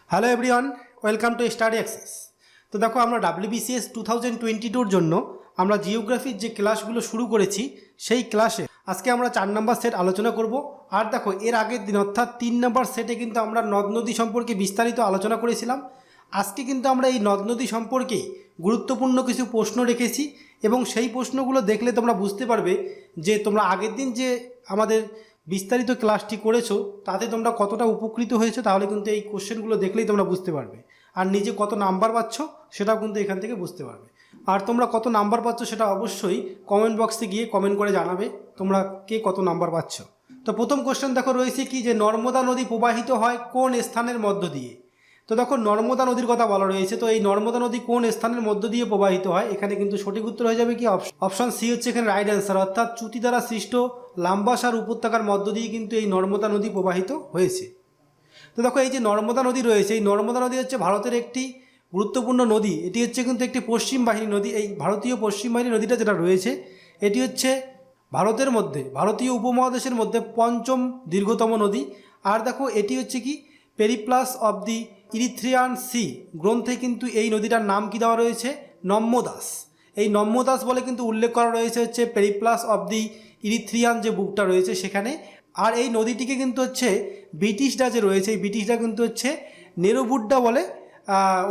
Hello everyone, welcome to study access. তো দেখো, আমরা WBCS 2022-র জন্য আমরা জিওগ্রাফির যে ক্লাসগুলো শুরু করেছি, সেই ক্লাসে আজকে আমরা 4 নম্বর সেট আলোচনা করব। আর দেখো, এর আগের দিন অর্থাৎ 3 নম্বর সেটে কিন্তু আমরা নদ নদী সম্পর্কে বিস্তারিত আলোচনা করেছিলাম। আজকে কিন্তু আমরা এই নদ নদী সম্পর্কে গুরুত্বপূর্ণ কিছু প্রশ্ন রেখেছি এবং সেই প্রশ্নগুলো দেখলে তোমরা বুঝতে পারবে যে তোমরা আগের দিন যে আমাদের বিস্তারিত ক্লাসটি করেছো তাতে তোমরা কতটা উপকৃত হয়েছো। তাহলে কিন্তু এই কোশ্চেনগুলো দেখলেই তোমরা বুঝতে পারবে, আর নিজে কত নাম্বার পাচ্ছ সেটাও কিন্তু এখান থেকে বুঝতে পারবে। আর তোমরা কত নাম্বার পাচ্ছ সেটা অবশ্যই কমেন্ট বক্সে গিয়ে কমেন্ট করে জানাবে তোমরা কে কত নাম্বার পাচ্ছ। তো প্রথম কোশ্চেন দেখো রয়েছে কি, যে নর্মদা নদী প্রবাহিত হয় কোন স্থানের মধ্য দিয়ে। তো দেখো, নর্মদা নদীর কথা বলা রয়েছে। তো এই নর্মদা নদী কোন স্থানের মধ্য দিয়ে প্রবাহিত হয়, এখানে কিন্তু সঠিক উত্তর হয়ে যাবে কি অপশন সি হচ্ছে এখানে রাইট অ্যান্সার, অর্থাৎ চ্যুতি দ্বারা সৃষ্ট লাম্বাসার উপত্যকার মধ্য দিয়ে কিন্তু এই নর্মদা নদী প্রবাহিত হয়েছে। তো দেখো, এই যে নর্মদা নদী রয়েছে, এই নর্মদা নদী হচ্ছে ভারতের একটি গুরুত্বপূর্ণ নদী। এটি হচ্ছে কিন্তু একটি পশ্চিম বাহিনী নদী। এই ভারতীয় পশ্চিম বাহিনী নদীটা যেটা রয়েছে, এটি হচ্ছে ভারতের মধ্যে, ভারতীয় উপমহাদেশের মধ্যে পঞ্চম দীর্ঘতম নদী। আর দেখো, এটি হচ্ছে কি Periplus of the Erythraean Sea গ্রন্থে কিন্তু এই নদীটার নাম কি দেওয়া রয়েছে, নম্যদাস। এই নম্যদাস বলে কিন্তু উল্লেখ করা রয়েছে হচ্ছে পেরিপ্লাস অব দি ইরিথ্রিয়ান যে বুকটা রয়েছে সেখানে। আর এই নদীটিকে কিন্তু হচ্ছে ব্রিটিশরা যে রয়েছে, এই ব্রিটিশরা কিন্তু হচ্ছে নেরোবুড্ডা বলে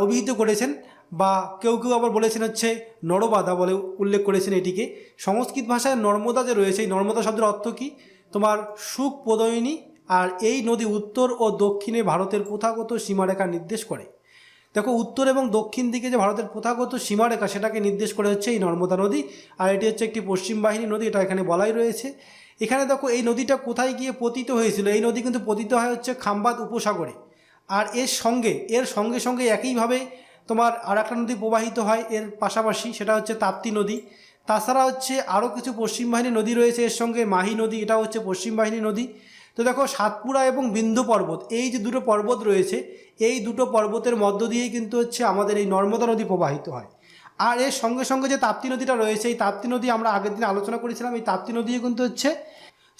অভিহিত করেছেন, বা কেউ কেউ আবার বলেছেন হচ্ছে নরবাদা বলে উল্লেখ করেছেন এটিকে। সংস্কৃত ভাষায় নর্মদা যে রয়েছে, এই নর্মদা শব্দের অর্থ কী, তোমার সুখ প্রদয়িনী। আর এই নদী উত্তর ও দক্ষিণে ভারতের প্রথাগত সীমারেখা নির্দেশ করে। দেখো, উত্তর এবং দক্ষিণ দিকে যে ভারতের প্রথাগত সীমারেখা সেটাকে নির্দেশ করে হচ্ছে এই নর্মদা নদী। আর এটি হচ্ছে একটি পশ্চিম বাহিনী নদী, এটা এখানে বলাই রয়েছে। এখানে দেখো, এই নদীটা কোথায় গিয়ে পতিত হয়েছিল, এই নদী কিন্তু পতিত হয় হচ্ছে খাম্বাদ উপসাগরে। আর এর সঙ্গে সঙ্গে একইভাবে তোমার আর একটা নদী প্রবাহিত হয় এর পাশাপাশি, সেটা হচ্ছে তাপ্তি নদী। তাছাড়া হচ্ছে আরও কিছু পশ্চিম বাহিনী নদী রয়েছে এর সঙ্গে, মাহি নদী, এটা হচ্ছে পশ্চিম বাহিনী নদী। তো দেখো, সাতপুরা এবং বিন্ধ্য পর্বত, এই যে দুটো পর্বত রয়েছে, এই দুটো পর্বতের মধ্য দিয়েই কিন্তু হচ্ছে আমাদের এই নর্মদা নদী প্রবাহিত হয়। আর এর সঙ্গে সঙ্গে যে তাপ্তি নদীটা রয়েছে, এই তাপ্তি নদী আমরা আগের দিন আলোচনা করেছিলাম। এই তাপ্তি নদীও কিন্তু হচ্ছে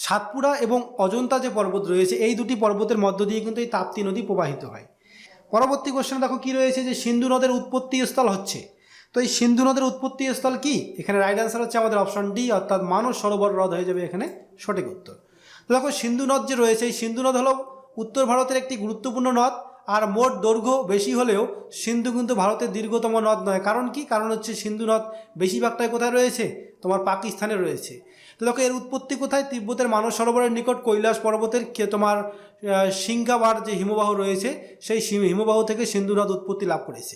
সাতপুরা এবং অজন্তা যে পর্বত রয়েছে, এই দুটি পর্বতের মধ্য দিয়ে কিন্তু এই তাপ্তি নদী প্রবাহিত হয়। পরবর্তী কোশ্চেন দেখো কি রয়েছে, যে সিন্ধু নদের উৎপত্তি স্থল হচ্ছে। তো এই সিন্ধু নদের উৎপত্তি স্থল কি, এখানে রাইট অ্যান্সার হচ্ছে আমাদের অপশন ডি, অর্থাৎ মানস সরোবর হ্রদ হয়ে যাবে এখানে সঠিক উত্তর। তো দেখো, সিন্ধু নদ যে রয়েছে, এই সিন্ধু নদ হলো উত্তর ভারতের একটি গুরুত্বপূর্ণ নদ। আর মোট দৈর্ঘ্য বেশি হলেও সিন্ধু কিন্তু ভারতের দীর্ঘতম নদ নয়। কারণ কি, কারণ হচ্ছে সিন্ধু নদ বেশিরভাগটাই কোথায় রয়েছে, তোমার পাকিস্তানে রয়েছে। তো দেখো, এর উৎপত্তি কোথায়, তিব্বতের মানস সরোবরের নিকট কৈলাস পর্বতের তোমার সিংগাবার যে হিমবাহ রয়েছে, সেই হিমবাহ থেকে সিন্ধু নদ উৎপত্তি লাভ করেছে।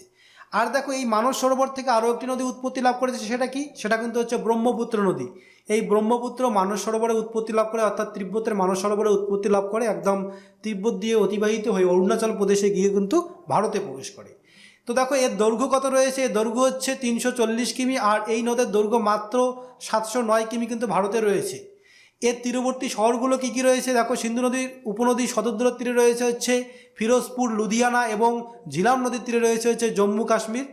আর দেখো, এই মানস সরোবর থেকে আরও একটি নদী উৎপত্তি লাভ করেছে, সেটা কি, সেটা কিন্তু হচ্ছে ব্রহ্মপুত্র নদী। এই ব্রহ্মপুত্র মানস সরোবরে উৎপত্তি লাভ করে, অর্থাৎ তিব্বতের মানস সরোবরে উৎপত্তি লাভ করে, একদম তিব্বত দিয়ে অতিবাহিত হয়ে অরুণাচল প্রদেশে গিয়ে কিন্তু ভারতে প্রবেশ করে। তো দেখো, এর দৈর্ঘ্য কত রয়েছে, এর দৈর্ঘ্য হচ্ছে 340 কিমি। আর এই নদের দৈর্ঘ্য মাত্র 709 কিমি কিন্তু ভারতে রয়েছে। এর তীরবর্তী শহরগুলো কী কী রয়েছে, দেখো, সিন্ধু নদীর উপনদীর সদর তীরে রয়েছে হচ্ছে ফিরোজপুর, লুধিয়ানা, এবং ঝিলাম নদীর তীরে রয়েছে হচ্ছে জম্মু কাশ্মীর।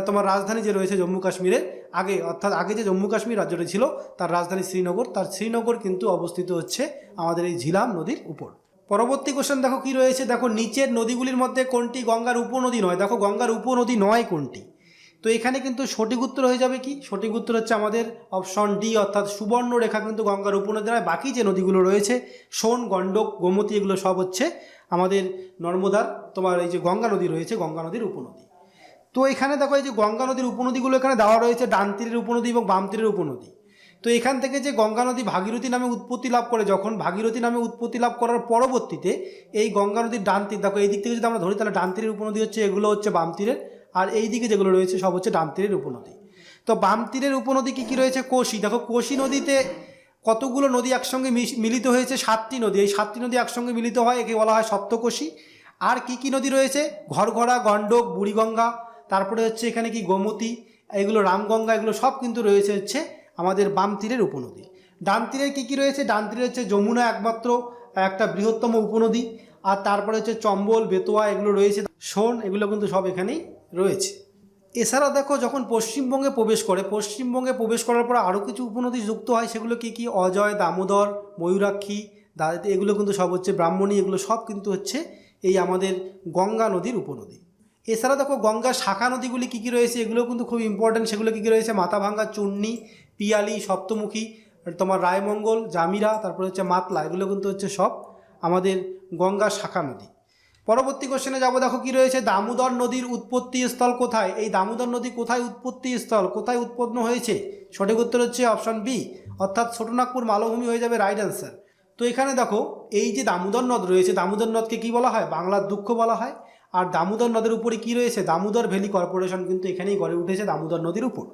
তোমার রাজধানী যে রয়েছে জম্মু কাশ্মীরের আগে, অর্থাৎ আগে যে জম্মু কাশ্মীর রাজ্যটি ছিল তার রাজধানী শ্রীনগর, তার শ্রীনগর কিন্তু অবস্থিত হচ্ছে আমাদের এই ঝিলাম নদীর উপর। পরবর্তী কোশ্চেন দেখো কি রয়েছে, দেখো, নিচের নদীগুলির মধ্যে কোনটি গঙ্গার উপনদী নয়। দেখো, গঙ্গার উপনদী নয় কোনটি। তো এখানে কিন্তু সঠিক উত্তর হয়ে যাবে কি, সঠিক উত্তর হচ্ছে আমাদের অপশন ডি, অর্থাৎ সুবর্ণরেখা কিন্তু গঙ্গার উপনদী নয়। বাকি যে নদীগুলো রয়েছে, সোন, গণ্ডক, গোমতী, এগুলো সব হচ্ছে আমাদের নর্মদার, তোমার এই যে গঙ্গা নদী রয়েছে, গঙ্গা নদীর উপনদী। তো এখানে দেখো, এই যে গঙ্গা নদীর উপনদীগুলো এখানে দেওয়া রয়েছে, ডান তীরের উপনদী এবং বাম তীরের উপনদী। তো এখান থেকে যে গঙ্গা নদী ভাগীরথী নামে উৎপত্তি লাভ করে, যখন ভাগীরথী নামে উৎপত্তি লাভ করার পরবর্তীতে এই গঙ্গা নদীর ডান তীর, দেখো, এই দিক থেকে যদি আমরা ধরি তাহলে ডান তীরের উপনদী হচ্ছে, এগুলো হচ্ছে বাম তীরের, আর এই দিকে যেগুলো রয়েছে সব হচ্ছে ডান তীরের উপনদী। তো বাম তীরের উপনদী কী কী রয়েছে, কোশি। দেখো, কোশি নদীতে কতগুলো নদী একসঙ্গে মিলিত হয়েছে, 7টি নদী। এই 7টি নদী একসঙ্গে মিলিত হয়, একে বলা হয় সপ্তকোশী। আর কি কি নদী রয়েছে, ঘরঘরা, গণ্ডক, বুড়িগঙ্গা, তারপরে হচ্ছে এখানে কি গোমতী, এগুলো রামগঙ্গা, এগুলো সব কিন্তু রয়েছে হচ্ছে আমাদের বাম তীরের উপনদী। ডান তীরের কী কী রয়েছে, ডান তীরে হচ্ছে যমুনা একমাত্র একটা বৃহত্তম উপনদী। আর তারপরে হচ্ছে চম্বল, বেতোয়া, এগুলো রয়েছে, সোন, এগুলো কিন্তু সব এখানেই রয়েছে। এছাড়া দেখো, যখন পশ্চিমবঙ্গে প্রবেশ করার পর আরও কিছু উপনদী যুক্ত হয়, সেগুলো কি কি, অজয়, দামোদর, ময়ূরাক্ষী, এগুলো কিন্তু সব হচ্ছে ব্রাহ্মণী, এগুলো সব কিন্তু হচ্ছে এই আমাদের গঙ্গা নদীর উপনদী। এছাড়া দেখো গঙ্গার শাখা নদীগুলি কী কী রয়েছে, এগুলো কিন্তু খুব ইম্পর্ট্যান্ট। সেগুলো কী কী রয়েছে, মাথাভাঙ্গা, চূর্ণী, পিয়ালি, সপ্তমুখী, তোমার রায়মঙ্গল, জামিরা, তারপরে হচ্ছে মাতলা, এগুলো কিন্তু হচ্ছে সব আমাদের গঙ্গার শাখা নদী। পরবর্তী কোশ্চেনে যাবো, দেখো কি রয়েছে, দামোদর নদীর উৎপত্তি স্থল কোথায়? এই দামোদর নদী কোথায় উৎপত্তি স্থল, কোথায় উৎপন্ন হয়েছে? সঠিক উত্তর হচ্ছে অপশন বি, অর্থাৎ ছোটনাগপুর মালভূমি হয়ে যাবে রাইট অ্যান্সার। তো এখানে দেখো এই যে দামোদর নদ রয়েছে, দামোদর নদকে কি বলা হয়? বাংলার দুঃখ বলা হয়। আর দামোদর নদের উপরে কি রয়েছে? দামোদর ভ্যালি কর্পোরেশন কিন্তু এখানেই গড়ে উঠেছে দামোদর নদীর উপর।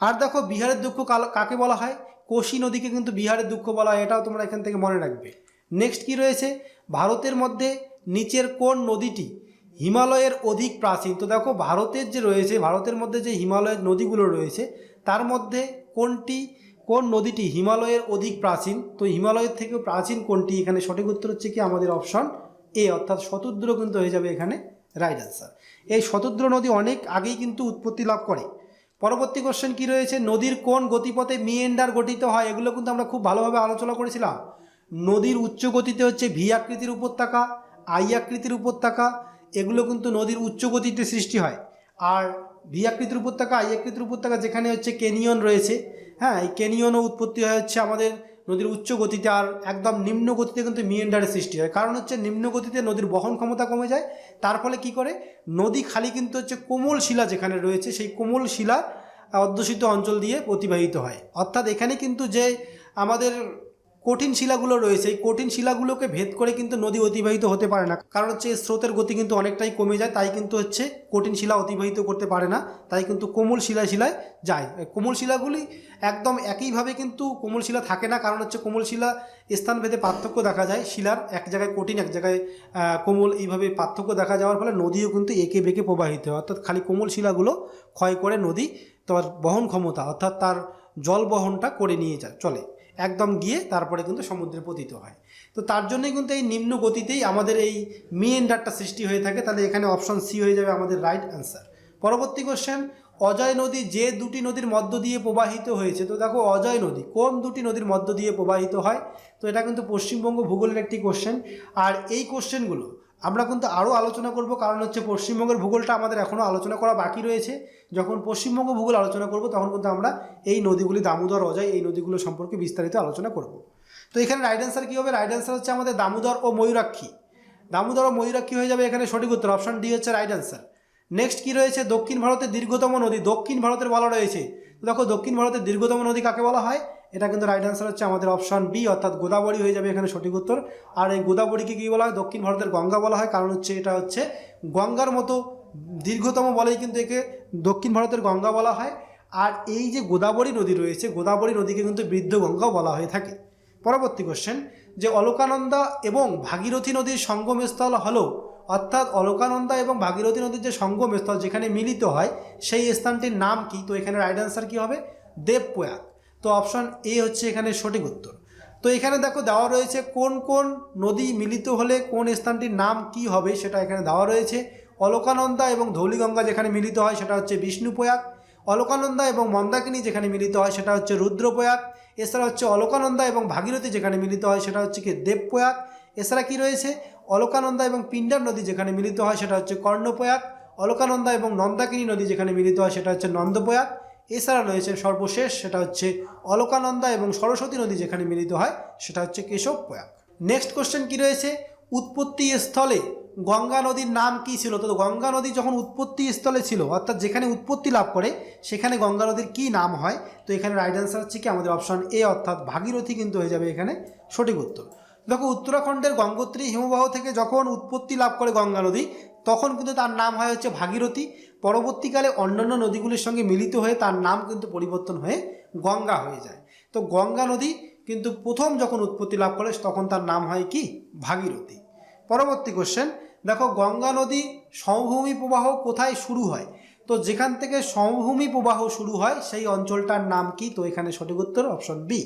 আর দেখো বিহারের দুঃখ কাকে বলা হয়? কোশি নদীকে কিন্তু বিহারের দুঃখ বলা হয়, এটাও তোমরা এখান থেকে মনে রাখবে। নেক্সট কি রয়েছে, ভারতের মধ্যে নিচের কোন নদীটি হিমালয়ের অধিক প্রাচীন? তো দেখো ভারতের যে রয়েছে, ভারতের মধ্যে যে হিমালয়ের নদীগুলো রয়েছে তার মধ্যে কোন নদীটি হিমালয়ের অধিক প্রাচীন? তো হিমালয়ের থেকেও প্রাচীন কোনটি? এখানে সঠিক উত্তর হচ্ছে কি আমাদের অপশন এ, অর্থাৎ শতদ্র কিন্তু হয়ে যাবে এখানে রাইট অ্যান্সার। এই শতদ্র নদী অনেক আগেই কিন্তু উৎপত্তি লাভ করে। পরবর্তী কোশ্চেন কি রয়েছে, নদীর কোন গতিপথে মিয়েন্ডার গঠিত হয়? এগুলো কিন্তু আমরা খুব ভালোভাবে আলোচনা করেছিলাম। নদীর উচ্চ গতিতে হচ্ছে ভি আকৃতির উপত্যকা, আই আকৃতির উপত্যকা, এগুলো কিন্তু নদীর উচ্চ গতিতে সৃষ্টি হয়। আর ভি আকৃতির উপত্যকা, আই আকৃতির উপত্যকা যেখানে হচ্ছে ক্যানিয়ন রয়েছে, হ্যাঁ, এই ক্যানিয়নও উৎপত্তি হয় হচ্ছে আমাদের নদীর উচ্চ গতিতে। আর একদম নিম্ন গতিতে কিন্তু মিয়েন্ডারের সৃষ্টি হয়, কারণ হচ্ছে নিম্ন গতিতে নদীর বহন ক্ষমতা কমে যায়। তার ফলে কি করে, নদী খালি কিন্তু হচ্ছে কোমল শিলা যেখানে রয়েছে সেই কোমল শিলা অধ্যুষিত অঞ্চল দিয়ে অতিবাহিত হয়। অর্থাৎ এখানে কিন্তু যে আমাদের কঠিন শিলাগুলো রয়েছে, এই কঠিন শিলাগুলোকে ভেদ করে কিন্তু নদী অতিবাহিত হতে পারে না, কারণ হচ্ছে স্রোতের গতি কিন্তু অনেকটাই কমে যায়, তাই কিন্তু হচ্ছে কঠিন শিলা অতিবাহিত করতে পারে না, তাই কিন্তু কোমল শিলায় যায়। কোমল শিলাগুলি একদম একইভাবে কিন্তু কোমল শিলা থাকে না, কারণ হচ্ছে কোমল শিলা স্থানভেদে পার্থক্য দেখা যায়, শিলার এক জায়গায় কঠিন এক জায়গায় কোমল, এইভাবে পার্থক্য দেখা যাওয়ার ফলে নদীও কিন্তু এঁকে বেঁকে প্রবাহিত হয়। অর্থাৎ খালি কোমল শিলাগুলো ক্ষয় করে নদী তার বহন ক্ষমতা অর্থাৎ তার জল বহনটা করে নিয়ে চলে একদম গিয়ে তারপরে কিন্তু সমুদ্রে পতিত হয়। তো তার জন্যই কিন্তু এই নিম্ন গতিতেই আমাদের এই মিয়েন্ডারটা সৃষ্টি হয়ে থাকে। তাহলে এখানে অপশন সি হয়ে যাবে আমাদের রাইট অ্যান্সার। পরবর্তী কোশ্চেন, অজয় নদী যে দুটি নদীর মধ্য দিয়ে প্রবাহিত হয়েছে? তো দেখো অজয় নদী কোন দুটি নদীর মধ্য দিয়ে প্রবাহিত হয়? তো এটা কিন্তু পশ্চিমবঙ্গ ভূগোলের একটি কোশ্চেন। আর এই কোশ্চেনগুলো আমরা কিন্তু আরও আলোচনা করব, কারণ হচ্ছে পশ্চিমবঙ্গের ভূগোলটা আমাদের এখনও আলোচনা করা বাকি রয়েছে। যখন পশ্চিমবঙ্গ ভূগোল আলোচনা করব তখন কিন্তু আমরা এই নদীগুলি দামোদর, অজয়, এই নদীগুলো সম্পর্কে বিস্তারিত আলোচনা করব। তো এখানে রাইট অ্যান্সার কী হবে? রাইট অ্যান্সার হচ্ছে আমাদের দামোদর ও ময়ূরাক্ষী। দামোদর ও ময়ূরাক্ষী হয়ে যাবে এখানে সঠিক উত্তর, অপশন ডি হচ্ছে রাইট অ্যান্সার। নেক্সট কী রয়েছে, দক্ষিণ ভারতের দীর্ঘতম নদী? দক্ষিণ ভারতের বলা রয়েছে, দেখো দক্ষিণ ভারতের দীর্ঘতম নদী কাকে বলা হয়? এটা কিন্তু রাইট অ্যান্সার হচ্ছে আমাদের অপশন বি, অর্থাৎ গোদাবরী হয়ে যাবে এখানে সঠিক উত্তর। আর এই গোদাবরীকে কী বলা হয়? দক্ষিণ ভারতের গঙ্গা বলা হয়, কারণ হচ্ছে এটা হচ্ছে গঙ্গার মতো দীর্ঘতম বলেই কিন্তু একে দক্ষিণ ভারতের গঙ্গা বলা হয়। আর এই যে গোদাবরী নদী রয়েছে, গোদাবরী নদীকে কিন্তু বৃদ্ধ গঙ্গাও বলা হয়ে থাকে। পরবর্তী কোশ্চেন, যে অলকানন্দা এবং ভাগীরথী নদীর সঙ্গমস্থল হলো, অর্থাৎ অলকানন্দা এবং ভাগীরথী নদীর যে সঙ্গমস্থল যেখানে মিলিত হয় সেই স্থানটির নাম কি? তো এখানে রাইট অ্যান্সার কী হবে? দেবপ্রয়াগ। তো অপশন এ হচ্ছে এখানে সঠিক উত্তর। তো এখানে দেখো দেওয়া রয়েছে কোন কোন নদী মিলিত হলে কোন স্থানটির নাম কি হবে, সেটা এখানে দেওয়া রয়েছে। অলকানন্দা এবং ধৌলিগঙ্গা যেখানে মিলিত হয় সেটা হচ্ছে বিষ্ণুপ্রয়াগ। অলকানন্দা এবং মন্দাকিনী যেখানে মিলিত হয় সেটা হচ্ছে রুদ্রপ্রয়াগ। এছাড়া হচ্ছে অলকানন্দা এবং ভাগীরথী যেখানে মিলিত হয় সেটা হচ্ছে কি দেবপ্রয়াগ। এছাড়া কি রয়েছে, অলকানন্দা এবং পিণ্ডার নদী যেখানে মিলিত হয় সেটা হচ্ছে কর্ণপ্রয়াগ। অলকানন্দা এবং নন্দাকিনী নদী যেখানে মিলিত হয় সেটা হচ্ছে নন্দপ্রয়াগ। এছাড়া রয়েছে সর্বশেষ, সেটা হচ্ছে অলকানন্দা এবং সরস্বতী নদী যেখানে মিলিত হয় সেটা হচ্ছে কেশবপ্রয়াগ। নেক্সট কোশ্চেন কি রয়েছে, উৎপত্তি স্থলে গঙ্গা নদীর নাম কি ছিল? তো গঙ্গা নদী যখন উৎপত্তি স্থলে ছিল, অর্থাৎ যেখানে উৎপত্তি লাভ করে সেখানে গঙ্গা নদীর কী নাম হয়? তো এখানে রাইট অ্যান্সার হচ্ছে কি আমাদের অপশন এ, অর্থাৎ ভাগীরথী কিন্তু হয়ে যাবে এখানে সঠিক উত্তর। দেখো উত্তরাখণ্ডের গঙ্গোত্রী হিমবাহ থেকে যখন উৎপত্তি লাভ করে গঙ্গা নদী তখন কিন্তু তার নাম হয় হচ্ছে ভাগীরথী। পরবর্তীকালে অন্যান্য নদীগুলির সঙ্গে মিলিত হয়ে তার নাম কিন্তু পরিবর্তন হয়ে গঙ্গা হয়ে যায়। তো গঙ্গা নদী কিন্তু প্রথম যখন উৎপত্তি লাভ করে তখন তার নাম হয় কি? ভাগীরথী। পরবর্তী কোশ্চেন, দেখো গঙ্গা নদী সমভূমি প্রবাহ কোথায় শুরু হয়? তো যেখান থেকে সমভূমি প্রবাহ শুরু হয় সেই অঞ্চলটার নাম কি? তো এখানে সঠিক উত্তর অপশন বি,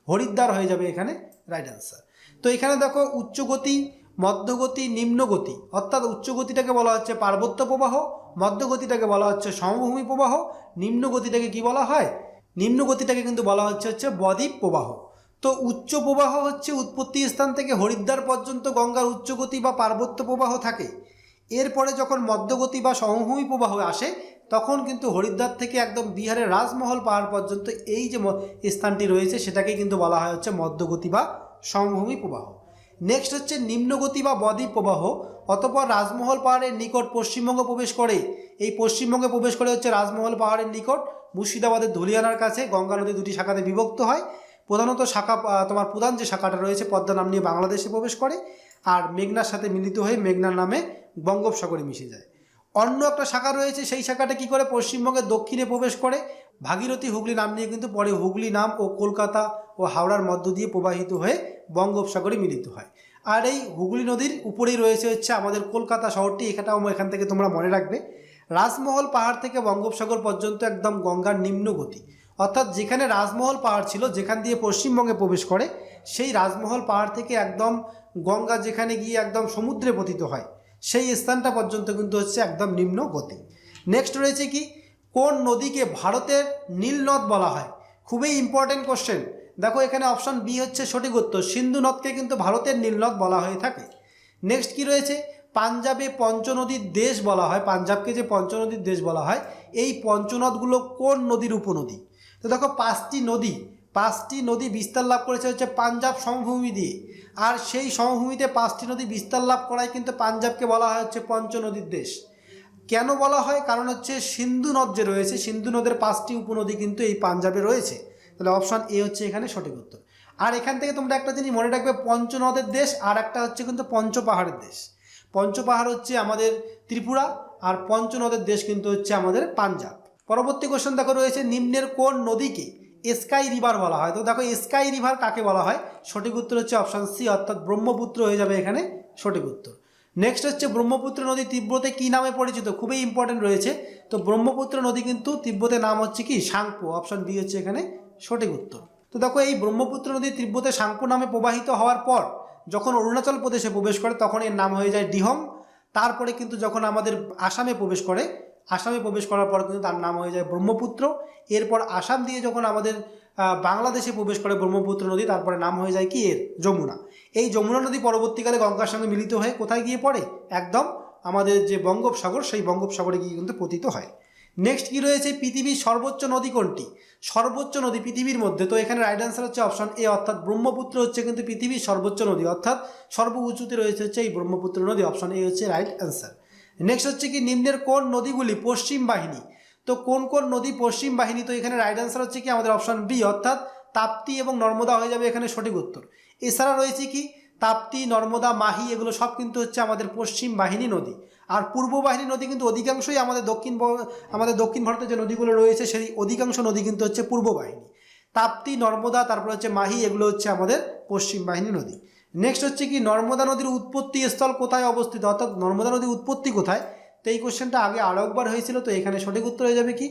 হরিদ্বার হয়ে যাবে এখানে রাইট অ্যান্সার। তো এখানে দেখো উচ্চগতি, মধ্যগতি, নিম্নগতি, অর্থাৎ উচ্চগতিটাকে বলা হচ্ছে পার্বত্য প্রবাহ, মধ্যগতিটাকে বলা হচ্ছে সমভূমি প্রবাহ, নিম্নগতিটাকে কি বলা হয়? নিম্নগতিটাকে কিন্তু বলা হচ্ছে বদ্বীপ প্রবাহ। তো উচ্চ প্রবাহ হচ্ছে উৎপত্তি স্থান থেকে হরিদ্বার পর্যন্ত গঙ্গার উচ্চগতি বা পার্বত্য প্রবাহ থাকে। এরপরে যখন মধ্যগতি বা সমভূমি প্রবাহ আসে তখন কিন্তু হরিদ্বার থেকে একদম বিহারের রাজমহল পাহাড় পর্যন্ত এই যে স্থানটি রয়েছে সেটাকেই কিন্তু বলা হয় হচ্ছে মধ্যগতি বা সমভূমি প্রবাহ। নেক্সট হচ্ছে নিম্নগতি বা বদ্বীপ প্রবাহ, অতঃপর রাজমহল পাহাড়ের নিকট পশ্চিমবঙ্গ প্রবেশ করে। এই পশ্চিমবঙ্গে প্রবেশ করে হচ্ছে রাজমহল পাহাড়ের নিকট মুর্শিদাবাদের ধুলিয়ানার কাছে গঙ্গা নদী দুটি শাখাতে বিভক্ত হয়। প্রধানত শাখা তোমার প্রধান যে শাখাটা রয়েছে পদ্মা নাম নিয়ে বাংলাদেশে প্রবেশ করে, আর মেঘনার সাথে মিলিত হয়ে মেঘনার নামে বঙ্গোপসাগরে মিশে যায়। অন্য একটা শাখা রয়েছে, সেই শাখাটা কি করে পশ্চিমবঙ্গের দক্ষিণে প্রবেশ করে ভাগীরথী হুগলি নাম নিয়ে কিন্তু পরে হুগলি নাম ও কলকাতা ও হাওড়ার মধ্য দিয়ে প্রবাহিত হয়ে বঙ্গোপসাগরে মিলিত হয়। আর এই হুগলি নদীর উপরেই রয়েছে হচ্ছে আমাদের কলকাতা শহরটি। এখান থেকে তোমরা মনে রাখবে রাজমহল পাহাড় থেকে বঙ্গোপসাগর পর্যন্ত একদম গঙ্গার নিম্ন গতি, অর্থাৎ যেখানে রাজমহল পাহাড় ছিল যেখান দিয়ে পশ্চিমবঙ্গে প্রবেশ করে সেই রাজমহল পাহাড় থেকে একদম গঙ্গা যেখানে গিয়ে একদম সমুদ্রে পতিত হয় সেই স্থানটা পর্যন্ত কিন্তু হচ্ছে একদম নিম্ন গতি। নেক্সট রয়েছে কি, কোন নদীকে ভারতের নীল নদ বলা হয়? খুবই ইম্পর্টেন্ট কোশ্চেন। দেখো এখানে অপশন বি হচ্ছে সঠিক উত্তর, সিন্ধু নদকে কিন্তু ভারতের নীল নদ বলা হয়ে থাকে। নেক্সট কি রয়েছে, পাঞ্জাবে পঞ্চনদীর দেশ বলা হয়, পাঞ্জাবকে যে পঞ্চনদীর দেশ বলা হয়, এই পঞ্চনদগুলো কোন নদীর উপনদী? তো দেখো পাঁচটি নদী বিস্তার লাভ করেছে হচ্ছে পাঞ্জাব সমভূমি দিয়ে, আর সেই সমভূমিতে 5টি নদী বিস্তার লাভ করায় কিন্তু পাঞ্জাবকে বলা হয় হচ্ছে পঞ্চনদীর দেশ। কেন বলা হয়? কারণ হচ্ছে সিন্ধু নদ যে রয়েছে, সিন্ধু নদের 5টি উপনদী কিন্তু এই পাঞ্জাবে রয়েছে। তাহলে অপশন এ হচ্ছে এখানে সঠিক উত্তর। আর এখান থেকে তোমরা একটা জিনিস মনে রাখবে, পঞ্চনদের দেশ আর একটা হচ্ছে কিন্তু পঞ্চপাহাড়ের দেশ। পঞ্চপাহাড় হচ্ছে আমাদের ত্রিপুরা, আর পঞ্চনদের দেশ কিন্তু হচ্ছে আমাদের পাঞ্জাব। পরবর্তী কোশ্চেন দেখো রয়েছে, নিম্নের কোন নদীকে স্কাই রিভার বলা হয়? তো দেখো স্কাই রিভার কাকে বলা হয়? সঠিক উত্তর হচ্ছে অপশান সি, অর্থাৎ ব্রহ্মপুত্র হয়ে যাবে এখানে সঠিক উত্তর। নেক্সট হচ্ছে ব্রহ্মপুত্র নদী তিব্বতে কি নামে পরিচিত? খুবই ইম্পর্টেন্ট রয়েছে। তো ব্রহ্মপুত্র নদী কিন্তু তিব্বতে নাম হচ্ছে কি সাংপো, অপশান বি হচ্ছে এখানে সঠিক উত্তর। তো দেখো এই ব্রহ্মপুত্র নদী তিব্বতে সাংপো নামে প্রবাহিত হওয়ার পর যখন অরুণাচল প্রদেশে প্রবেশ করে তখন এর নাম হয়ে যায় ডিহং। তারপরে কিন্তু যখন আমাদের আসামে প্রবেশ করার পর কিন্তু তার নাম হয়ে যায় ব্রহ্মপুত্র। এরপর আসাম দিয়ে যখন আমাদের বাংলাদেশে প্রবেশ করে ব্রহ্মপুত্র নদী, তারপরে নাম হয়ে যায় কি এর যমুনা। এই যমুনা নদী পরবর্তীকালে গঙ্গার সঙ্গে মিলিত হয়ে কোথায় গিয়ে পড়ে? একদম আমাদের যে বঙ্গোপসাগর, সেই বঙ্গোপসাগরে গিয়ে কিন্তু পতিত হয়। নেক্সট কি রয়েছে, পৃথিবীর সর্বোচ্চ নদী কোনটি? সর্বোচ্চ নদী পৃথিবীর মধ্যে, তো এখানে রাইট অ্যান্সার হচ্ছে অপশন এ, অর্থাৎ ব্রহ্মপুত্র হচ্ছে কিন্তু পৃথিবীর সর্বোচ্চ নদী, অর্থাৎ সর্ব উঁচুতে রয়েছে হচ্ছে এই ব্রহ্মপুত্র নদী, অপশন এ হচ্ছে রাইট অ্যান্সার। নেক্সট হচ্ছে কি, নিম্নের কোন নদীগুলি পশ্চিম বাহিনী? তো কোন কোন নদী পশ্চিম বাহিনী? তো এখানে রাইট অ্যান্সার হচ্ছে কি আমাদের অপশন বি, অর্থাৎ তাপ্তি এবং নর্মদা হয়ে যাবে এখানে সঠিক উত্তর। এছাড়া রয়েছে কি তাপ্তি, নর্মদা, মাহি, এগুলো সব কিন্তু হচ্ছে আমাদের পশ্চিম বাহিনী নদী। আর পূর্ব বাহিনী নদী কিন্তু অধিকাংশই আমাদের দক্ষিণ ভারতের যে নদীগুলো রয়েছে সেই অধিকাংশ নদী কিন্তু হচ্ছে পূর্ব বাহিনী। তাপ্তি, নর্মদা, তারপর হচ্ছে মাহি, এগুলো হচ্ছে আমাদের পশ্চিম বাহিনী নদী। নেক্সট হচ্ছে কি, নর্মদা নদীর উৎপত্তি স্থল কোথায় অবস্থিত? অর্থাৎ নর্মদা নদীর উৎপত্তি কোথায়? তো এই কোশ্চেনটা আগে আরও একবার হয়েছিল, তো এখানে সঠিক উত্তর হয়ে যাবে কি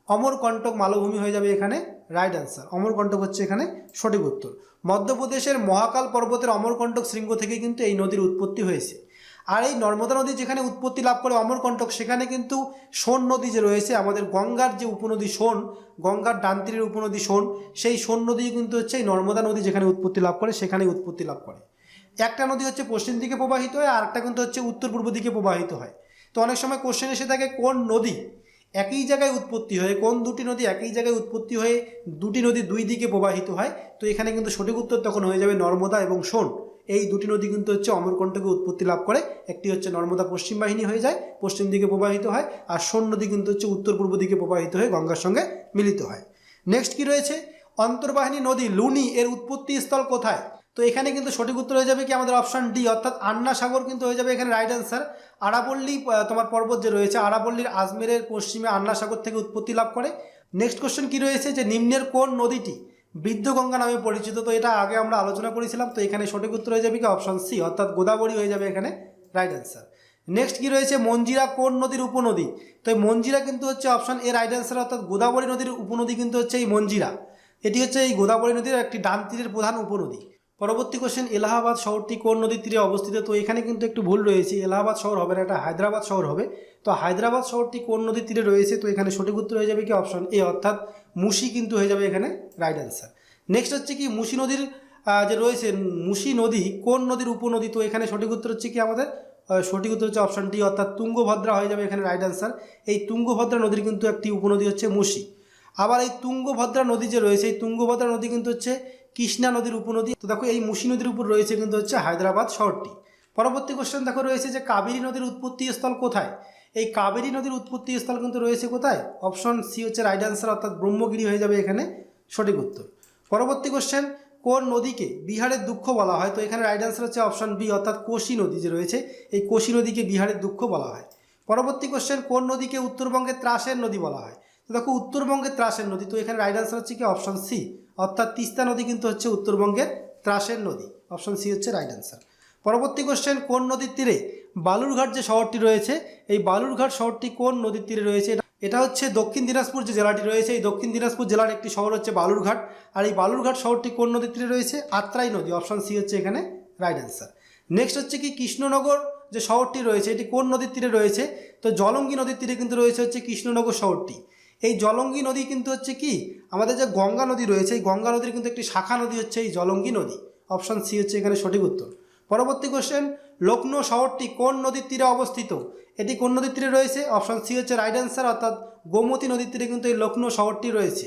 অমরকণ্টক মালভূমি হয়ে যাবে এখানে রাইট অ্যান্সার। অমরকণ্টক হচ্ছে এখানে সঠিক উত্তর। মধ্যপ্রদেশের মহাকাল পর্বতের অমরকণ্টক শৃঙ্গ থেকে কিন্তু এই নদীর উৎপত্তি হয়েছে। আর এই নর্মদা নদী যেখানে উৎপত্তি লাভ করে অমরকণ্টক, সেখানে কিন্তু সোন নদী যে রয়েছে আমাদের গঙ্গার যে উপনদী সোন, গঙ্গার ডান তীরের উপনদী সোন, সেই সোন নদী কিন্তু হচ্ছে এই নর্মদা নদী যেখানে উৎপত্তি লাভ করে সেখানেই উৎপত্তি লাভ করে। একটা নদী হচ্ছে পশ্চিম দিকে প্রবাহিত হয়, আর একটা কিন্তু হচ্ছে উত্তর পূর্ব দিকে প্রবাহিত হয়। তো অনেক সময় কোশ্চেন এসে থাকে কোন নদী একই জায়গায় উৎপত্তি হয়ে, কোন দুটি নদী একই জায়গায় উৎপত্তি হয়ে দুটি নদী দুই দিকে প্রবাহিত হয়? তো এখানে কিন্তু সঠিক উত্তর তখন হয়ে যাবে নর্মদা এবং সোন। এই দুটি নদী কিন্তু হচ্ছে অমরকণ্টকে উৎপত্তি লাভ করে। একটি হচ্ছে নর্মদা পশ্চিম বাহিনী হয়ে যায়, পশ্চিম দিকে প্রবাহিত হয়, আর সোন নদী কিন্তু হচ্ছে উত্তর পূর্ব দিকে প্রবাহিত হয়ে গঙ্গার সঙ্গে মিলিত হয়। নেক্সট কি রয়েছে, অন্তর্বাহিনী নদী লুনি এর উৎপত্তি স্থল কোথায়? তো এখানে কিন্তু সঠিক উত্তর হয়ে যাবে কি আমাদের অপশন ডি, অর্থাৎ আন্না সাগর কিন্তু হয়ে যাবে এখানে রাইট অ্যান্সার। আরাবল্লী তোমার পর্বত যে রয়েছে, আরাবল্লীর আজমেরের পশ্চিমে আন্না সাগর থেকে উৎপত্তি লাভ করে। নেক্সট কোশ্চেন কি রয়েছে, যে নিম্নের কোন নদীটি বৃদ্ধগঙ্গা নামে পরিচিত? তো এটা আগে আমরা আলোচনা করেছিলাম, তো এখানে সঠিক উত্তর হয়ে যাবে কি অপশন সি, অর্থাৎ গোদাবরী হয়ে যাবে এখানে রাইট অ্যান্সার। নেক্সট কি রয়েছে, মঞ্জিরা কোন নদীর উপনদী? তো এই মঞ্জিরা কিন্তু হচ্ছে অপশন এ রাইট অ্যান্সার, অর্থাৎ গোদাবরী নদীর উপনদী কিন্তু হচ্ছে এই মঞ্জিরা। এটি হচ্ছে এই গোদাবরী নদীর একটি ডান তীরের প্রধান উপনদী। পরবর্তী কোশ্চেন, এলাহাবাদ শহরটি কোন নদীর তীরে অবস্থিত? তো এখানে কিন্তু একটু ভুল রয়েছে, এলাহাবাদ শহর হবে না, এটা হায়দ্রাবাদ শহর হবে। তো হায়দ্রাবাদ শহরটি কোন নদীর তীরে রয়েছে? তো এখানে সঠিক উত্তর হয়ে যাবে কি অপশন এ, অর্থাৎ মুসি কিন্তু হয়ে যাবে এখানে রাইট অ্যান্সার। নেক্সট হচ্ছে কি মুসি নদীর যে রয়েছে, মুসি নদী কোন নদীর উপনদী? তো এখানে সঠিক উত্তর হচ্ছে কি আমাদের সঠিক উত্তর হচ্ছে অপশন ডি, অর্থাৎ তুঙ্গভদ্রা হয়ে যাবে এখানে রাইট অ্যান্সার। এই তুঙ্গভদ্রা নদীর কিন্তু একটি উপনদী হচ্ছে মুসি। আবার এই তুঙ্গভদ্রা নদী যে রয়েছে, এই তুঙ্গভদ্রা নদী কিন্তু হচ্ছে কৃষ্ণা নদীর উপনদী। তো দেখো এই মুসি নদীর উপর রয়েছে কিন্তু হচ্ছে হায়দ্রাবাদ শহরটি। পরবর্তী কোশ্চেন দেখো রয়েছে যে কাবেরী নদীর উৎপত্তি স্থল কোথায়? এই কাবেরী নদীর উৎপত্তি স্থল কিন্তু রয়েছে কোথায়? অপশন সি হচ্ছে রাইট অ্যান্সার, অর্থাৎ ব্রহ্মগিরি হয়ে যাবে এখানে সঠিক উত্তর। পরবর্তী কোশ্চেন কোন নদীকে বিহারের দুঃখ বলা হয়? তো এখানে রাইট অ্যান্সার হচ্ছে অপশন বি, অর্থাৎ কোশি নদী যে রয়েছে, এই কোশি নদীকে বিহারের দুঃখ বলা হয়। পরবর্তী কোশ্চেন কোন নদীকে উত্তরবঙ্গের ত্রাসের নদী বলা হয়? তো দেখো উত্তরবঙ্গের ত্রাসের নদী, তো এখানে রাইট অ্যান্সার হচ্ছে কি অপশন সি, অর্থাৎ তিস্তা নদী কিন্তু হচ্ছে উত্তরবঙ্গের ত্রাসের নদী। অপশন সি হচ্ছে রাইট অ্যান্সার। পরবর্তী কোশ্চেন কোন নদীর তীরে বালুরঘাট যে শহরটি রয়েছে, এই বালুরঘাট শহরটি কোন নদীর তীরে রয়েছে? এটা হচ্ছে দক্ষিণ দিনাজপুর যে জেলাটি রয়েছে, এই দক্ষিণ দিনাজপুর জেলার একটি শহর হচ্ছে বালুরঘাট। আর এই বালুরঘাট শহরটি কোন নদীর তীরে রয়েছে? আত্রাই নদী। অপশন সি হচ্ছে এখানে রাইট অ্যান্সার। নেক্সট হচ্ছে কি কৃষ্ণনগর যে শহরটি রয়েছে, এটি কোন নদীর তীরে রয়েছে? তো জলঙ্গি নদীর তীরে কিন্তু রয়েছে হচ্ছে কৃষ্ণনগর শহরটি। এই জলঙ্গি নদী কিন্তু হচ্ছে কি আমাদের যে গঙ্গা নদী রয়েছে, এই গঙ্গা নদীর কিন্তু একটি শাখা নদী হচ্ছে এই জলঙ্গি নদী। অপশন সি হচ্ছে এখানে সঠিক উত্তর। পরবর্তী কোশ্চেন লখনৌ শহরটি কোন নদীর তীরে অবস্থিত? এটি কোন নদীর তীরে রয়েছে? অপশন সি হচ্ছে রাইট অ্যান্সার, অর্থাৎ গোমতী নদীর তীরে কিন্তু এই লখনৌ শহরটি রয়েছে।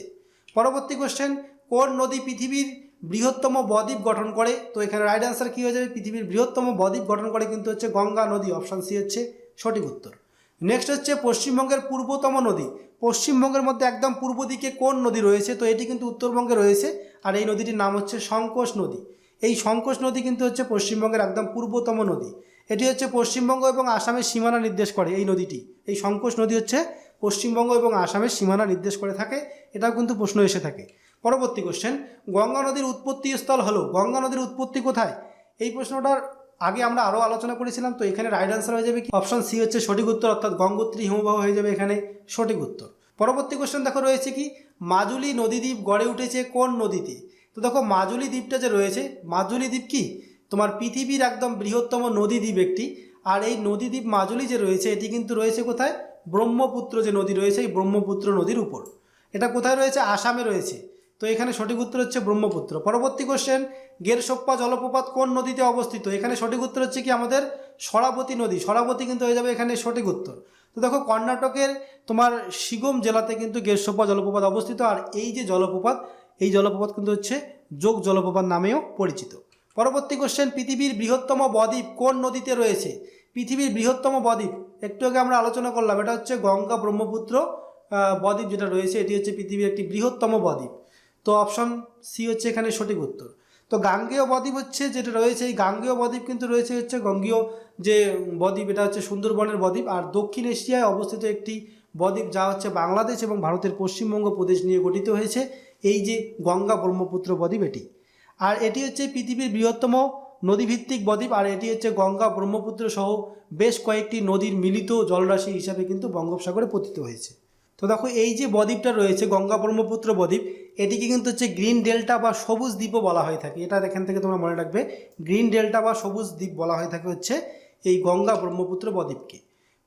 পরবর্তী কোশ্চেন কোন নদী পৃথিবীর বৃহত্তম বদ্বীপ গঠন করে? তো এখানে রাইট অ্যান্সার কী হয়ে যাবে? পৃথিবীর বৃহত্তম বদ্বীপ গঠন করে কিন্তু হচ্ছে গঙ্গা নদী। অপশন সি হচ্ছে সঠিক উত্তর। নেক্সট হচ্ছে পশ্চিমবঙ্গের পূর্বতম নদী। পশ্চিমবঙ্গের মধ্যে একদম পূর্ব দিকে কোন নদী রয়েছে? তো এটি কিন্তু উত্তরবঙ্গে রয়েছে, আর এই নদীটির নাম হচ্ছে সংকোচ নদী। এই সংকোচ নদী কিন্তু হচ্ছে পশ্চিমবঙ্গের একদম পূর্বতম নদী। এটি হচ্ছে পশ্চিমবঙ্গ এবং আসামের সীমানা নির্দেশ করে এই নদীটি। এই সংকোচ নদী হচ্ছে পশ্চিমবঙ্গ এবং আসামের সীমানা নির্দেশ করে থাকে, এটাও কিন্তু প্রশ্ন এসে থাকে। পরবর্তী কোশ্চেন গঙ্গা নদীর উৎপত্তি স্থল হলো, গঙ্গা নদীর উৎপত্তি কোথায়? এই প্রশ্নটার আগে আমরা আরও আলোচনা করেছিলাম, তো এখানে রাইট অ্যান্সার হয়ে যাবে কি অপশন সি হচ্ছে সঠিক উত্তর, অর্থাৎ গঙ্গোত্রী হিমবাহ হয়ে যাবে এখানে সঠিক উত্তর। পরবর্তী কোশ্চেন দেখো রয়েছে কি মাজুলি নদীদ্বীপ গড়ে উঠেছে কোন নদীতে? তো দেখো মাজুলি দ্বীপটা যে রয়েছে, মাজুলি দ্বীপ কি তোমার পৃথিবীর একদম বৃহত্তম নদীদ্বীপ একটি। আর এই নদীদ্বীপ মাজুলি যে রয়েছে, এটি কিন্তু রয়েছে কোথায়? ব্রহ্মপুত্র যে নদী রয়েছে, এই ব্রহ্মপুত্র নদীর উপর। এটা কোথায় রয়েছে? আসামে রয়েছে। তো এখানে সঠিক উত্তর হচ্ছে ব্রহ্মপুত্র। পরবর্তী কোশ্চেন গেরসোপ্পা জলপ্রপাত কোন নদীতে অবস্থিত? এখানে সঠিক উত্তর হচ্ছে কি আমাদের সরাবতী নদী। সরাবতী কিন্তু হয়ে যাবে এখানে সঠিক উত্তর। তো দেখো কর্ণাটকের তোমার শিগম জেলাতে কিন্তু গেরসোপ্পা জলপ্রপাত অবস্থিত, আর এই যে জলপ্রপাত, এই জলপ্রপাত কিন্তু হচ্ছে যোগ জলপ্রপাত নামেও পরিচিত। পরবর্তী কোশ্চেন পৃথিবীর বৃহত্তম বদ্বীপ কোন নদীতে রয়েছে? পৃথিবীর বৃহত্তম বদ্বীপ একটু আগে আমরা আলোচনা করলাম, এটা হচ্ছে গঙ্গা ব্রহ্মপুত্র বদ্বীপ যেটা রয়েছে, এটি হচ্ছে পৃথিবীর একটি বৃহত্তম বদ্বীপ। তো অপশন সি হচ্ছে এখানে সঠিক উত্তর। তো গাঙ্গেয় বদ্বীপ হচ্ছে যেটা রয়েছে, এই গাঙ্গেয় বদ্বীপ কিন্তু রয়েছে হচ্ছে গঙ্গীয় যে বদ্বীপ, এটা হচ্ছে সুন্দরবনের বদ্বীপ। আর দক্ষিণ এশিয়ায় অবস্থিত একটি বদ্বীপ যা হচ্ছে বাংলাদেশ এবং ভারতের পশ্চিমবঙ্গ প্রদেশ নিয়ে গঠিত হয়েছে এই যে গঙ্গা ব্রহ্মপুত্র বদ্বীপ এটি। আর এটি হচ্ছে পৃথিবীর বৃহত্তম নদীভিত্তিক বদ্বীপ, আর এটি হচ্ছে গঙ্গা ব্রহ্মপুত্র সহ বেশ কয়েকটি নদীর মিলিত জলরাশি হিসাবে কিন্তু বঙ্গোপসাগরে পতিত হয়েছে। তো দেখো এই যে বদ্বীপটা রয়েছে গঙ্গা ব্রহ্মপুত্র বদ্বীপ, এটিকে কিন্তু হচ্ছে গ্রিন ডেল্টা বা সবুজ দ্বীপও বলা হয়ে থাকে। এটা এখান থেকে তোমরা মনে রাখবে, গ্রিন ডেল্টা বা সবুজ দ্বীপ বলা হয়ে থাকে হচ্ছে এই গঙ্গা ব্রহ্মপুত্র বদ্বীপকে।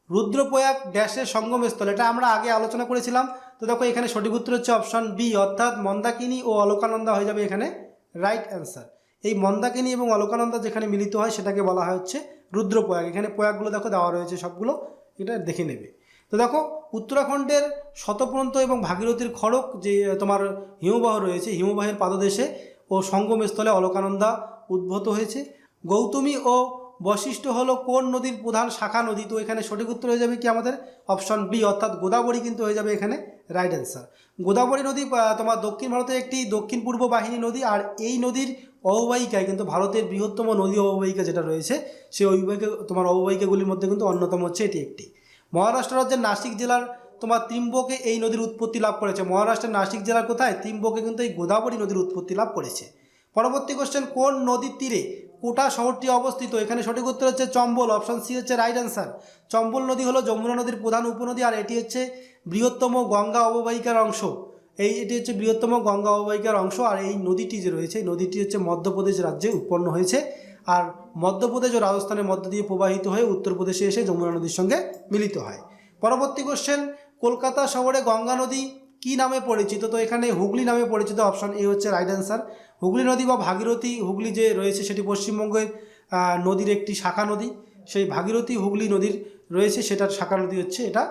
রুদ্রপ্রয়াগ ড্যাশের সঙ্গমস্থল, এটা আমরা আগে আলোচনা করেছিলাম। তো দেখো এখানে সঠিক উত্তর হচ্ছে অপশন বি, অর্থাৎ মন্দাকিনী ও অলকানন্দা হয়ে যাবে এখানে রাইট অ্যান্সার। এই মন্দাকিনী এবং অলকানন্দা যেখানে মিলিত হয় সেটাকে বলা হয় হচ্ছে রুদ্রপ্রয়াগ। এখানে প্রয়াগগুলো দেখো দেওয়া রয়েছে সবগুলো, এটা দেখে নেবে। তো দেখো উত্তরাখণ্ডের শতপ্রন্ত এবং ভাগীরথীর খড়ক যে তোমার হিমবাহ রয়েছে, হিমবাহের পাদদেশে ও সঙ্গমস্থলে অলকানন্দা উদ্ভূত হয়েছে। গৌতমী ও বশিষ্ঠ হলো কোন নদীর প্রধান শাখা নদী? তো এখানে সঠিক উত্তর হয়ে যাবে কি আমাদের অপশন বি, অর্থাৎ গোদাবরী কিন্তু হয়ে যাবে এখানে রাইট অ্যান্সার। গোদাবরী নদী তোমার দক্ষিণ ভারতের একটি দক্ষিণ পূর্ব বাহিনী নদী, আর এই নদীর অববাহিকায় কিন্তু ভারতের বৃহত্তম নদী অববাহিকা যেটা রয়েছে, সেই অববাহিকা তোমার অববাহিকাগুলির মধ্যে কিন্তু অন্যতম হচ্ছে এটি একটি। মহারাষ্ট্র রাজ্যের নাসিক জেলার তোমার ত্রিম্বকে এই নদীর উৎপত্তি লাভ করেছে। মহারাষ্ট্রের নাসিক জেলার কোথায়? ত্রিম্বকে কিন্তু এই গোদাবরী নদীর উৎপত্তি লাভ করেছে। পরবর্তী কোশ্চেন কোন নদীর তীরে কোটা শহরটি অবস্থিত? এখানে সঠিক উত্তর হচ্ছে চম্বল। অপশন সি হচ্ছে রাইট অ্যান্সার। চম্বল নদী হলো যমুনা নদীর প্রধান উপনদী, আর এটি হচ্ছে বৃহত্তম গঙ্গা অববাহিকার অংশ। এটি হচ্ছে বৃহত্তম গঙ্গা অববাহিকার অংশ। আর এই নদীটি যে রয়েছে, এই নদীটি হচ্ছে মধ্যপ্রদেশ রাজ্যে উৎপন্ন হয়েছে, আর মধ্যপ্রদেশ ও রাজস্থানের মধ্য দিয়ে প্রবাহিত হয়ে উত্তরপ্রদেশে এসে যমুনা নদীর সঙ্গে মিলিত হয়। পরবর্তী কোশ্চেন কলকাতা শহরে গঙ্গা নদী কি নামে পরিচিত? তো এখানে হুগলি নামে পরিচিত, অপশন এ হচ্ছে রাইট অ্যান্সার। হুগলি নদী বা ভাগীরথী, হুগলি যে রয়েছে সেটি পশ্চিমবঙ্গের নদীর একটি শাখা নদী। সেই ভাগীরথী হুগলি নদীর রয়েছে সেটার শাখা নদী হচ্ছে এটা।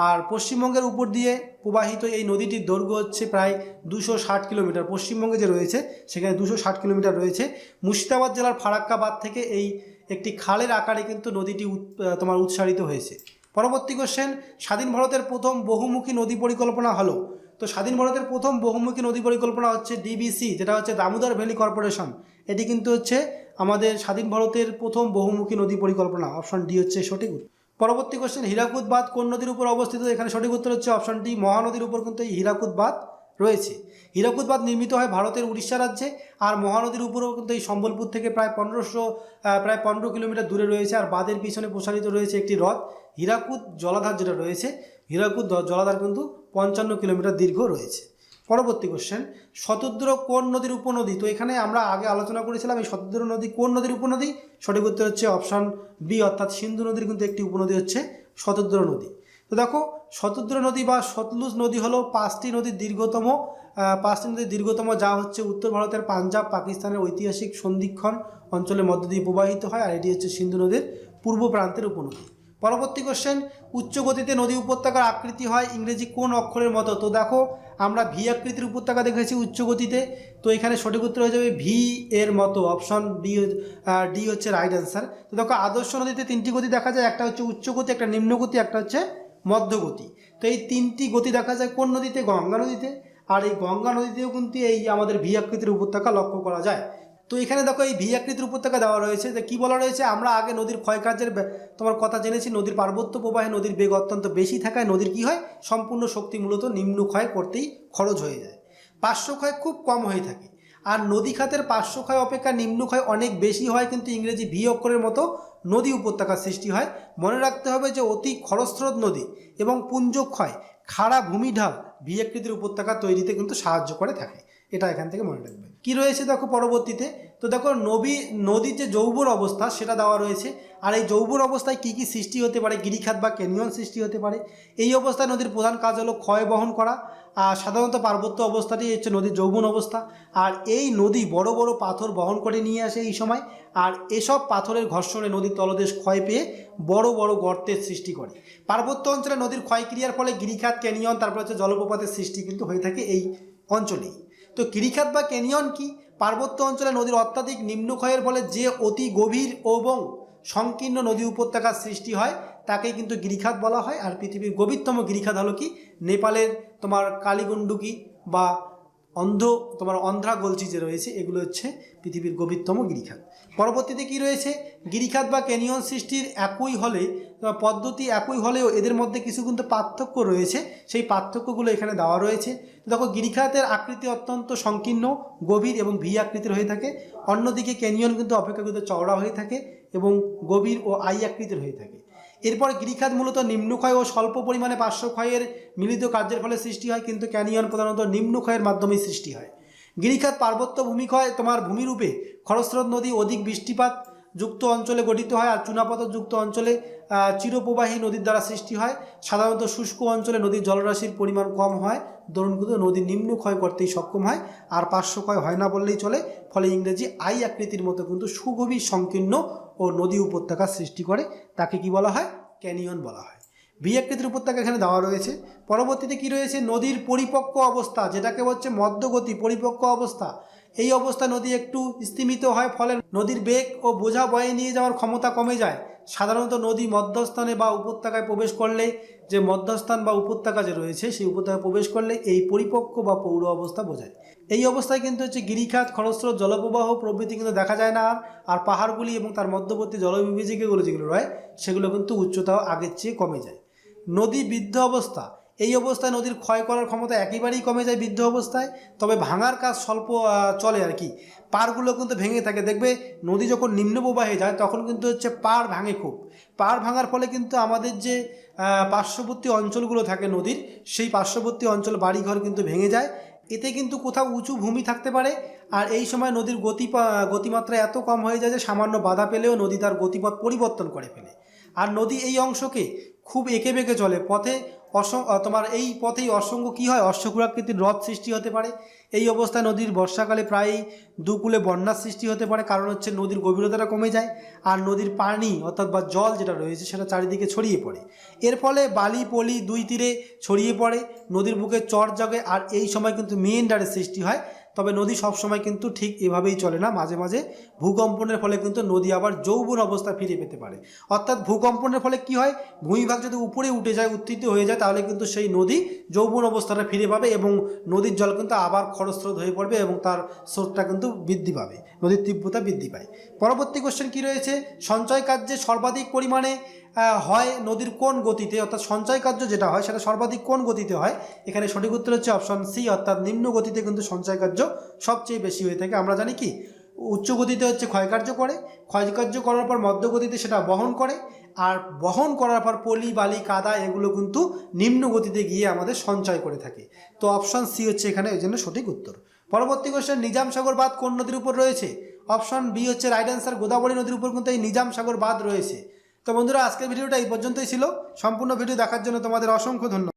আর পশ্চিমবঙ্গের উপর দিয়ে প্রবাহিত এই নদীটির দৈর্ঘ্য হচ্ছে প্রায় 260 কিলোমিটার। পশ্চিমবঙ্গে যে রয়েছে সেখানে 260 কিলোমিটার রয়েছে। মুর্শিদাবাদ জেলার ফারাক্কা বাঁধ থেকে এই একটি খালের আকারে কিন্তু নদীটি তোমার উৎসারিত হয়েছে। পরবর্তী কোশ্চেন, স্বাধীন ভারতের প্রথম বহুমুখী নদী পরিকল্পনা হলো? তো স্বাধীন ভারতের প্রথম বহুমুখী নদী পরিকল্পনা হচ্ছে ডিবিসি, যেটা হচ্ছে দামোদর ভ্যালি কর্পোরেশন। এটি কিন্তু হচ্ছে আমাদের স্বাধীন ভারতের প্রথম বহুমুখী নদী পরিকল্পনা। অপশন ডি হচ্ছে সঠিক। পরবর্তী কোশ্চেন, হীরাকুদ বাঁধ কোন নদীর উপর অবস্থিত? এখানে সঠিক উত্তর হচ্ছে অপশন ডি, মহানদীর উপর কিন্তু এই হীরাকুদ বাঁধ রয়েছে। হীরাকুদ বাঁধ নির্মিত হয় ভারতের উড়িষ্যা রাজ্যে। আর মহানদীর উপরেও কিন্তু এই সম্বলপুর থেকে প্রায় 15 কিলোমিটার দূরে রয়েছে। আর বাঁধের পিছনে প্রসারিত রয়েছে একটি হ্রদ, হীরাকুদ জলাধার যেটা রয়েছে। হীরাকুদ জলাধার কিন্তু 55 কিলোমিটার দীর্ঘ রয়েছে। পরবর্তী কোশ্চেন, শতদ্র কোন নদীর উপনদী? তো এখানে আমরা আগে আলোচনা করেছিলাম এই শতদ্র নদী কোন নদীর উপনদী। সঠিক উত্তর হচ্ছে অপশন বি, অর্থাৎ সিন্ধু নদীর কিন্তু একটি উপনদী হচ্ছে শতদ্র নদী। তো দেখো, শতদ্র নদী বা সতলুজ নদী হলো পাঁচটি নদীর দীর্ঘতম, যা হচ্ছে উত্তর ভারতের পাঞ্জাব পাকিস্তানের ঐতিহাসিক সন্ধিক্ষণ অঞ্চলের মধ্য দিয়ে প্রবাহিত হয়। আর এটি হচ্ছে সিন্ধু নদীর পূর্ব প্রান্তের উপনদী। পরবর্তী কোশ্চেন, উচ্চ গতিতে নদী উপত্যকার আকৃতি হয় ইংরেজি কোন অক্ষরের মতো? তো দেখো, আমরা ভি আকৃতির উপত্যকা দেখেছি উচ্চ গতিতে। তো এখানে সঠিক উত্তর হয়ে যাবে ভি এর মতো, অপশন ডি হচ্ছে রাইট অ্যান্সার। তো দেখো, আদর্শ নদীতে তিনটি গতি দেখা যায়, একটা হচ্ছে উচ্চ গতি, একটা নিম্ন গতি, একটা হচ্ছে মধ্যগতি। তো এই তিনটি গতি দেখা যায় কোন নদীতে? গঙ্গা নদীতে। আর এই গঙ্গা নদীতেও কিন্তু এই আমাদের ভি আকৃতির উপত্যকা লক্ষ্য করা যায়। তো এখানে দেখো, এই ভি আকৃতির উপত্যকা দেওয়া রয়েছে। যে কী বলা রয়েছে, আমরা আগে নদীর ক্ষয়কার্যের তোমার কথা জেনেছি। নদীর পার্বত্য প্রবাহে নদীর বেগ অত্যন্ত বেশি থাকায় নদীর কী হয়, সম্পূর্ণ শক্তি মূলত নিম্ন ক্ষয় করতেই খরচ হয়ে যায়, পার্শ্ব ক্ষয় খুব কম হয়ে থাকে। আর নদী খাতের পার্শ্ব ক্ষয় অপেক্ষা নিম্ন ক্ষয় অনেক বেশি হয়, কিন্তু ইংরেজি ভি অক্ষরের মতো নদী উপত্যকার সৃষ্টি হয়। মনে রাখতে হবে যে অতি খরস্রোত নদী এবং পুঞ্জক্ষয় খাড়া ভূমিঢাল ভি আকৃতির উপত্যকা তৈরিতে কিন্তু সাহায্য করে থাকে। এটা এখান থেকে মনে রাখবে। কি রয়েছে দেখো পরবর্তীতে, তো দেখো নদীর যে যৌবন অবস্থা সেটা দেওয়া রয়েছে। আর এই যৌবন অবস্থায় কী কী সৃষ্টি হতে পারে? গিরিখাত বা ক্যানিয়ন সৃষ্টি হতে পারে। এই অবস্থায় নদীর প্রধান কাজ হলো ক্ষয় বহন করা। আর সাধারণত পার্বত্য অবস্থাটি হচ্ছে নদীর যৌবন অবস্থা। আর এই নদী বড় বড় পাথর বহন করে নিয়ে আসে এই সময়। আর এসব পাথরের ঘর্ষণে নদীর তলদেশ ক্ষয় পেয়ে বড় বড় গর্তের সৃষ্টি করে। পার্বত্য অঞ্চলে নদীর ক্ষয়ক্রিয়ার ফলে গিরিখাত, ক্যানিয়ন, তারপর হচ্ছে জলপ্রপাতের সৃষ্টি কিন্তু হয়ে থাকে এই অঞ্চলেই। তো গিরিখাত বা ক্যানিয়ন কি? পার্বত্য অঞ্চলে নদীর অত্যাধিক নিম্নক্ষয়ের ফলে যে অতি গভীর এবং সংকীর্ণ নদী উপত্যকার সৃষ্টি হয় তাকেই কিন্তু গিরিখাত বলা হয়। আর পৃথিবীর গভীরতম গিরিখাত হলো কি? নেপালের তোমার কালীগণ্ডকী বা অন্ধ্রা গলচি যে রয়েছে, এগুলো হচ্ছে পৃথিবীর গভীরতম গিরিখাত। পরবর্তীতে কি রয়েছে, গিরিখাত বা ক্যানিয়ন সৃষ্টির পদ্ধতি একই হলেও এদের মধ্যে কিছু কিন্তু পার্থক্য রয়েছে। সেই পার্থক্যগুলো এখানে দেওয়া রয়েছে। দেখো, গিরিখাতের আকৃতি অত্যন্ত সংকীর্ণ, গভীর এবং ভি আকৃতির হয়ে থাকে। অন্যদিকে ক্যানিয়ন কিন্তু অপেক্ষাকৃত চওড়া হয়ে থাকে এবং গভীর ও আই আকৃতির হয়ে থাকে। এরপর গিরিখাত মূলত নিম্নক্ষয় ও স্বল্প পরিমাণে পার্শ্বক্ষয়ের মিলিত কার্যের ফলে সৃষ্টি হয়, কিন্তু ক্যানিয়ন প্রধানত নিম্নক্ষয়ের মাধ্যমেই সৃষ্টি হয়। গিরিখাত পার্বত্য ভূমিক্ষয় তোমার ভূমিরূপে খরস্রোত নদী অধিক বৃষ্টিপাত যুক্ত অঞ্চলে গঠিত হয়। আর চুনাপাথর যুক্ত অঞ্চলে চিরপ্রবাহী নদীর দ্বারা সৃষ্টি হয়। সাধারণত শুষ্ক অঞ্চলে নদীর জলরাশির পরিমাণ কম হয়, দরুন কিন্তু নদী নিম্ন ক্ষয় করতেই সক্ষম হয়, আর পার্শ্বক্ষয় হয় না বললেই চলে। ফলে ইংরেজি আই আকৃতির মতো কিন্তু সুগভীর সংকীর্ণ ও নদী উপত্যকার সৃষ্টি করে, তাকে কি বলা হয়? ক্যানিয়ন বলা হয়। ভি আকৃতির উপত্যকা এখানে দেওয়া রয়েছে। পরবর্তীতে কি রয়েছে, নদীর পরিপক্ক অবস্থা, যেটাকে হচ্ছে মধ্যগতি পরিপক্ক অবস্থা। এই অবস্থায় নদী একটু স্তিমিত হয়, ফলে নদীর বেগ ও বোঝা বয়ে নিয়ে যাওয়ার ক্ষমতা কমে যায়। সাধারণত নদী মধ্যস্থানে বা উপত্যকায় প্রবেশ করলে, যে মধ্যস্থান বা উপত্যকা যে রয়েছে সেই উপত্যকায় প্রবেশ করলে এই পরিপক্ক বা পৌর অবস্থা বোঝায়। এই অবস্থায় কিন্তু হচ্ছে গিরিখাত, খরস্রোত, জলপ্রবাহ প্রভৃতি কিন্তু দেখা যায় না। আর পাহাড়গুলি এবং তার মধ্যবর্তী জলবিভাজিকাগুলো যেগুলো রয় সেগুলো কিন্তু উচ্চতাও আগের চেয়ে কমে যায়। নদী বৃদ্ধ অবস্থা, এই অবস্থায় নদীর ক্ষয় করার ক্ষমতা একেবারেই কমে যায় বৃদ্ধ অবস্থায়, তবে ভাঙার কাজ স্বল্প চলে আর কি। পাড়গুলো কিন্তু ভেঙে থাকে। দেখবে নদী যখন নিম্ন প্রবাহে যায় তখন কিন্তু হচ্ছে পাড় ভাঙে খুব। পাড় ভাঙার ফলে কিন্তু আমাদের যে পার্শ্ববর্তী অঞ্চলগুলো থাকে নদীর, সেই পার্শ্ববর্তী অঞ্চল বাড়িঘর কিন্তু ভেঙে যায়। এতে কিন্তু কোথাও উঁচু ভূমি থাকতে পারে। আর এই সময় নদীর গতিমাত্রা এত কম হয়ে যায় যে সামান্য বাধা পেলেও নদী তার গতিপথ পরিবর্তন করে ফেলে। আর নদী এই অংশকে খুব এঁকে বেঁকে চলে, পথে তোমার এই পথেই অসংখ্য কী হয়, অশ্বক্ষুরাকৃতির হ্রদ সৃষ্টি হতে পারে। এই অবস্থায় নদীর বর্ষাকালে প্রায় দুকূলে বন্যার সৃষ্টি হতে পারে, কারণ হচ্ছে নদীর গভীরতাটা কমে যায় আর নদীর পানি অর্থাৎ বা জল যেটা রয়েছে সেটা চারিদিকে ছড়িয়ে পড়ে। এর ফলে বালি পলি দুই তীরে ছড়িয়ে পড়ে, নদীর বুকে চর জাগে আর এই সময় কিন্তু মেন্ডারের সৃষ্টি হয়। তবে নদী সবসময় কিন্তু ঠিক এভাবেই চলে না, মাঝে মাঝে ভূকম্পনের ফলে কিন্তু নদী আবার যৌবন অবস্থা ফিরে পেতে পারে। অর্থাৎ ভূকম্পনের ফলে কি হয়, ভূমিভাগ যদি উপরে উঠে যায়, উত্থিত হয়ে যায়, তাহলে কিন্তু সেই নদী যৌবন অবস্থাটা ফিরে পাবে এবং নদীর জল কিন্তু আবার খরস্রোত হয়ে পড়বে এবং তার স্রোতটা কিন্তু বৃদ্ধি পাবে, নদীর তীব্রতা বৃদ্ধি পায়। পরবর্তী কোশ্চেন কি রয়েছে, সঞ্চয় কার্যে সর্বাধিক পরিমাণে হয় নদীর কোন গতিতে, অর্থাৎ সঞ্চয় কার্য যেটা হয় সেটা সর্বাধিক কোন গতিতে হয়? এখানে সঠিক উত্তর হচ্ছে অপশন সি, অর্থাৎ নিম্ন গতিতে কিন্তু সঞ্চয় কার্য সবচেয়ে বেশি হয়ে থাকে। আমরা জানি কি উচ্চ গতিতে হচ্ছে ক্ষয়কার্য করে, ক্ষয়কার্য করার পর মধ্য গতিতে সেটা বহন করে, আর বহন করার পর পলি বালি কাদা এগুলো কিন্তু নিম্ন গতিতে গিয়ে আমাদের সঞ্চয় করে থাকে। তো অপশন সি হচ্ছে এখানে ওই জন্য সঠিক উত্তর। পরবর্তী কোশ্চেন, নিজাম সাগর বাঁধ কোন নদীর উপর রয়েছে? অপশন বি হচ্ছে রাইট অ্যান্সার, গোদাবরী নদীর উপর কিন্তু এই নিজাম সাগর বাঁধ রয়েছে। তো বন্ধুরা, আজকের ভিডিওটা এই পর্যন্তই ছিল। সম্পূর্ণ ভিডিও দেখার জন্য তোমাদের অসংখ্য ধন্যবাদ।